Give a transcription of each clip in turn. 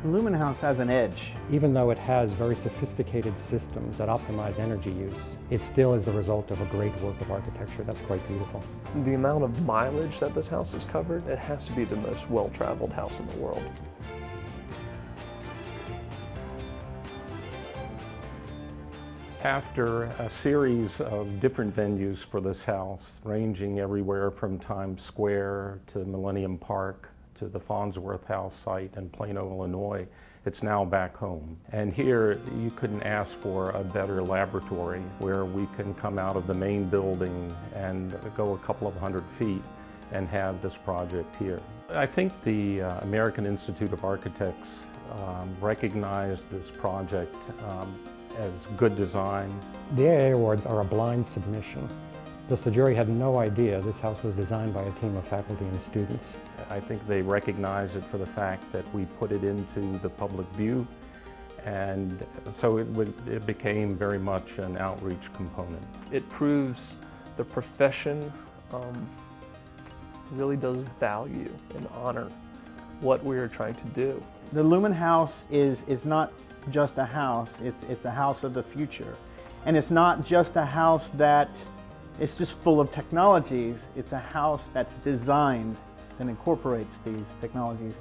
Lumenhaus has an edge. Even though it has very sophisticated systems that optimize energy use, it still is the result of a great work of architecture that's quite beautiful. The amount of mileage that this house has covered, it has to be the most well-traveled house in the world. After a series of different venues for this house, ranging everywhere from Times Square to Millennium Park to the Farnsworth House site in Plano, Illinois, it's now back home. And here you couldn't ask for a better laboratory where we can come out of the main building and go a couple of hundred feet and have this project here. I think the American Institute of Architects recognized this project as good design. The AIA Awards are a blind submission. Thus, the jury had no idea this house was designed by a team of faculty and students. I think they recognize it for the fact that we put it into the public view, and so it became very much an outreach component. It proves the profession really does value and honor what we are trying to do. The Lumenhaus is not just a house, it's a house of the future. And it's not just a house that it's just full of technologies, it's a house that's designed and incorporates these technologies.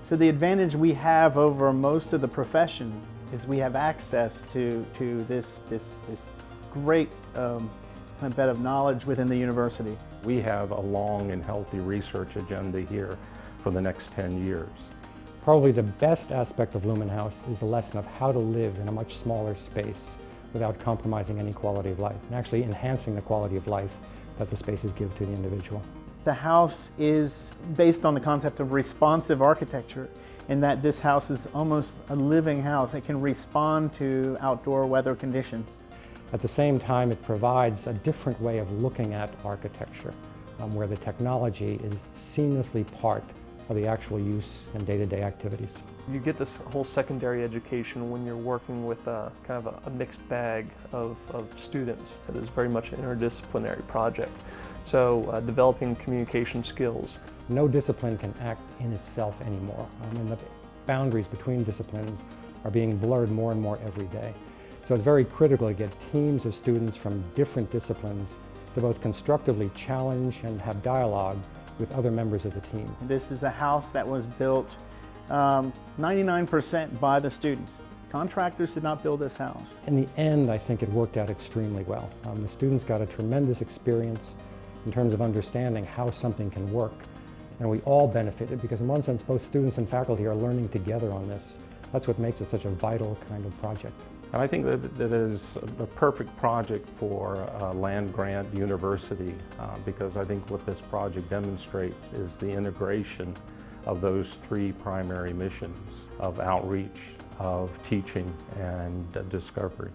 So the advantage we have over most of the profession is we have access to this great kind of bed of knowledge within the university. We have a long and healthy research agenda here for the next 10 years. Probably the best aspect of Lumenhaus is the lesson of how to live in a much smaller space without compromising any quality of life, and actually enhancing the quality of life that the spaces give to the individual. The house is based on the concept of responsive architecture, in that this house is almost a living house. It can respond to outdoor weather conditions. At the same time, it provides a different way of looking at architecture, where the technology is seamlessly part of the actual use and day-to-day activities. You get this whole secondary education when you're working with kind of a mixed bag of students. It is very much an interdisciplinary project. So developing communication skills. No discipline can act in itself anymore. And the boundaries between disciplines are being blurred more and more every day. So it's very critical to get teams of students from different disciplines to both constructively challenge and have dialogue with other members of the team. This is a house that was built 99% by the students. Contractors did not build this house. In the end, I think it worked out extremely well. The students got a tremendous experience in terms of understanding how something can work. And we all benefited because in one sense, both students and faculty are learning together on this. That's what makes it such a vital kind of project. And I think that it is the perfect project for a land-grant university because I think what this project demonstrates is the integration of those three primary missions of outreach, of teaching, and discovery.